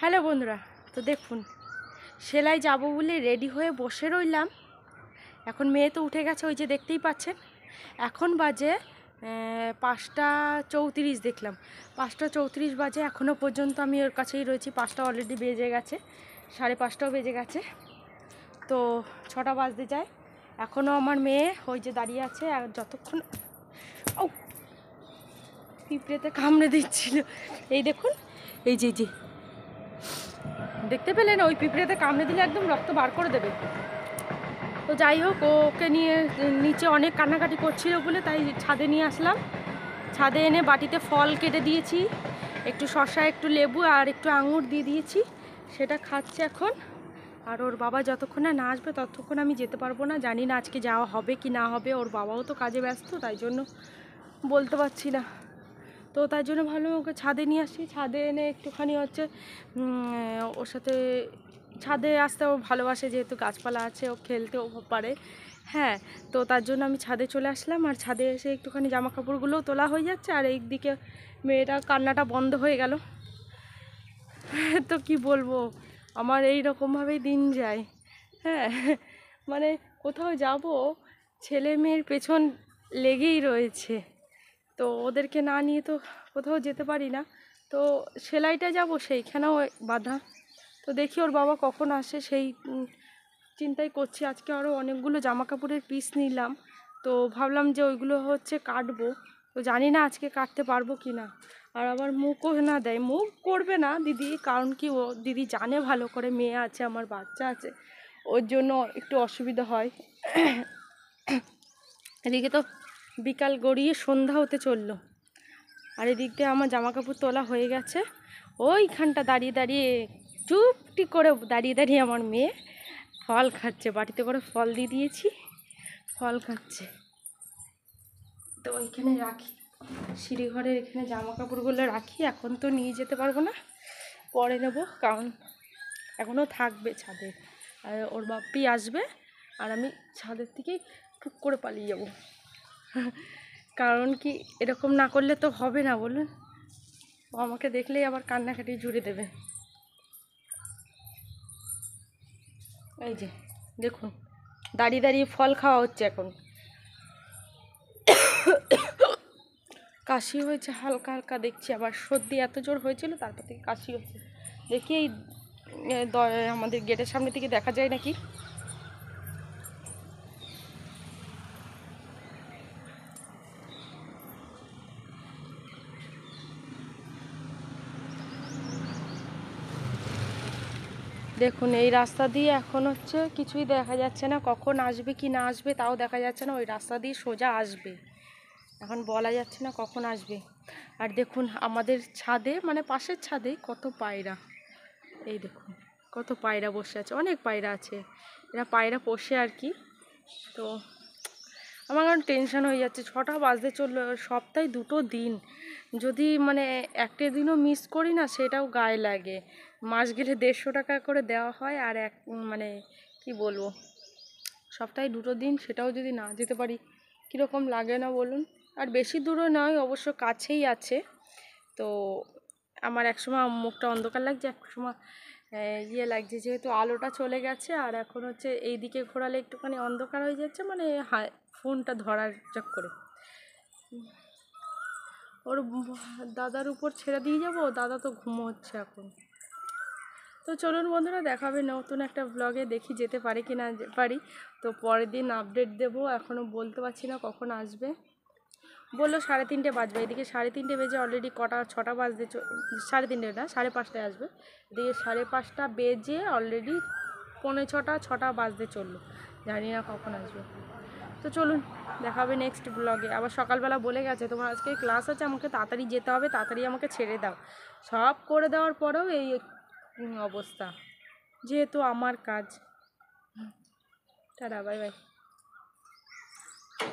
Hello বন্ধুরা, তো দেখুন সেলাই যাব বলে রেডি হয়ে বসে রইলাম। এখন মেয়ে তো উঠে গেছে, ওই যে দেখতেই পাচ্ছেন। এখন বাজে 5টা 34 দেখলাম, 5টা 34 বাজে। এখনও পর্যন্ত আমি ওর কাছেই রয়েছি। 5টা অলরেডি বেজে গেছে, 5:30টাও বেজে গেছে, তো 6টা বাজতে যায়। এখনও আমার মেয়ে ওই যে দাঁড়িয়ে আছে। আর যতক্ষণ ও পিঁপড়েতে কামড়ে দিচ্ছিল, এই দেখুন, এই যে দেখতে পেলেন, ওই পিঁপড়েতে কামড়ে দিলে একদম রক্ত বার করে দেবে। তো যাই হোক, ওকে নিয়ে নিচে অনেক কান্নাকাটি করছিল বলে তাই ছাদে নিয়ে আসলাম। ছাদে এনে বাটিতে ফল কেটে দিয়েছি, একটু শসা, একটু লেবু আর একটু আঙুর দিয়ে দিয়েছি, সেটা খাচ্ছে এখন। আর ওর বাবা যতক্ষণ না আসবে ততক্ষণ আমি যেতে পারবো না। জানি না আজকে যাওয়া হবে কি না হবে, ওর বাবাও তো কাজে ব্যস্ত, তাই জন্য বলতে পারছি না। তো তাই জন্য ভালো ওকে ছাদে নিয়ে আসি। ছাদে এনে একটুখানি হচ্ছে ওর সাথে ছাদে আসতে ও ভালোবাসে, যেহেতু গাছপালা আছে, ও খেলতেও পারে। হ্যাঁ, তো তার জন্য আমি ছাদে চলে আসলাম। আর ছাদে এসে একটুখানি জামা কাপড়গুলোও তোলা হয়ে যাচ্ছে, আর এই দিকে মেয়েটা কান্নাটা বন্ধ হয়ে গেল। তো কি বলবো, আমার এই রকমভাবেই দিন যায়। হ্যাঁ, মানে কোথাও যাব, ছেলে মেয়ের পেছন লেগেই রয়েছে। তো ওদেরকে না নিয়ে তো কোথাও যেতে পারি না। তো সেলাইটা যাব, সেইখানেও বাধা। তো দেখি ওর বাবা কখন আসে, সেই চিন্তাই করছি। আজকে আরও অনেকগুলো জামা কাপড়ের পিস নিলাম, তো ভাবলাম যে ওইগুলো হচ্ছে কাটবো। তো জানি না আজকে কাটতে পারবো কি না। আর আবার মুখও না দেয়, মুখ করবে না দিদি, কারণ কি ও দিদি জানে ভালো করে মেয়ে আছে, আমার বাচ্চা আছে, ওর জন্য একটু অসুবিধা হয়। এদিকে তো বিকাল গড়িয়ে সন্ধ্যা হতে চললো, আর এদিক দিয়ে আমার জামা কাপড় তোলা হয়ে গেছে। ওইখানটা দাঁড়িয়ে দাঁড়িয়ে চুপটি করে দাঁড়িয়ে দাঁড়িয়ে আমার মেয়ে ফল খাচ্ছে। বাটিতে করে ফল দিয়ে দিয়েছি, ফল খাচ্ছে। তো ওইখানে রাখি, সিঁড়িঘরের এখানে জামা কাপড়গুলো রাখি। এখন তো নিয়ে যেতে পারবো না, পরে নেব, কারণ এখনও থাকবে ছাদে। আর ওর বাপ্পি আসবে, আর আমি ছাদের থেকেই টুক করে পালিয়ে যাব। কারণ কি, এরকম না করলে তো হবে না বলুন। ও আমাকে দেখলেই আবার কান্নাকাটি জুড়ে দেবে। এই যে দেখুন, দাঁড়িয়ে দাঁড়িয়ে ফল খাওয়া হচ্ছে এখন। কাশি হয়েছে হালকা হালকা দেখছি, আবার সর্দি এত জোর হয়েছিল, তারপর থেকে কাশি হচ্ছে। দেখি এই আমাদের গেটের সামনে থেকে দেখা যায় নাকি। দেখুন এই রাস্তা দিয়ে এখন হচ্ছে কিছুই দেখা যাচ্ছে না, কখন আসবে কি না আসবে তাও দেখা যাচ্ছে না। ওই রাস্তা দিয়ে সোজা আসবে, এখন বলা যাচ্ছে না কখন আসবে। আর দেখুন আমাদের ছাদে, মানে পাশের ছাদে কত পায়রা। এই দেখুন কত পায়রা বসে আছে, অনেক পায়রা আছে। এরা পায়রা পোষে আর কি। তো আমার কারণ টেনশান হয়ে যাচ্ছে, 6টা বাজতে চললো। সপ্তাহে 2টো দিন যদি মানে একটা দিনও মিস করি না, সেটাও গায়ে লাগে। মাস গেলে 150 টাকা করে দেওয়া হয়, আর মানে কি বলবো, সপ্তাহে 2টো দিন সেটাও যদি না যেতে পারি, কীরকম লাগে না বলুন। আর বেশি দূরও নয়, অবশ্য কাছেই আছে। তো আমার একসময় মুখটা অন্ধকার লাগছে, একসময় ইয়ে লাগছে, যেহেতু আলোটা চলে গেছে। আর এখন হচ্ছে এই দিকে ঘোরালে একটুখানি অন্ধকার হয়ে যাচ্ছে, মানে ফোনটা ধরার চক্করে। ওর দাদার উপর ছেড়ে দিয়ে যাবো, দাদা তো ঘুমোচ্ছে এখন। তো চলুন বন্ধুরা, দেখা হবে নতুন একটা ব্লগে, দেখি যেতে পারি কি না পারি। তো পরের দিন আপডেট দেবো, এখনও বলতে পারছি না কখন আসবে। বললো 3:30 বাজবে, এদিকে 3:30 বেজে অলরেডি কটা, 6টা বাজতে 3:30 না, 5:30টায় আসবে। এদিকে 5:30 বেজে অলরেডি 5:45 6টা বাজতে চললো, জানি না কখন আসবে। তো চলুন, দেখা হবে নেক্সট ব্লগে। আবার সকালবেলা বলে গেছে, তোমার আজকে ক্লাস আছে, আমাকে তাড়াতাড়ি যেতে হবে, তাড়াতাড়ি আমাকে ছেড়ে দাও। সব করে দেওয়ার পরেও এই অবস্থা, যেহেতু আমার কাজ। Tata, bye bye.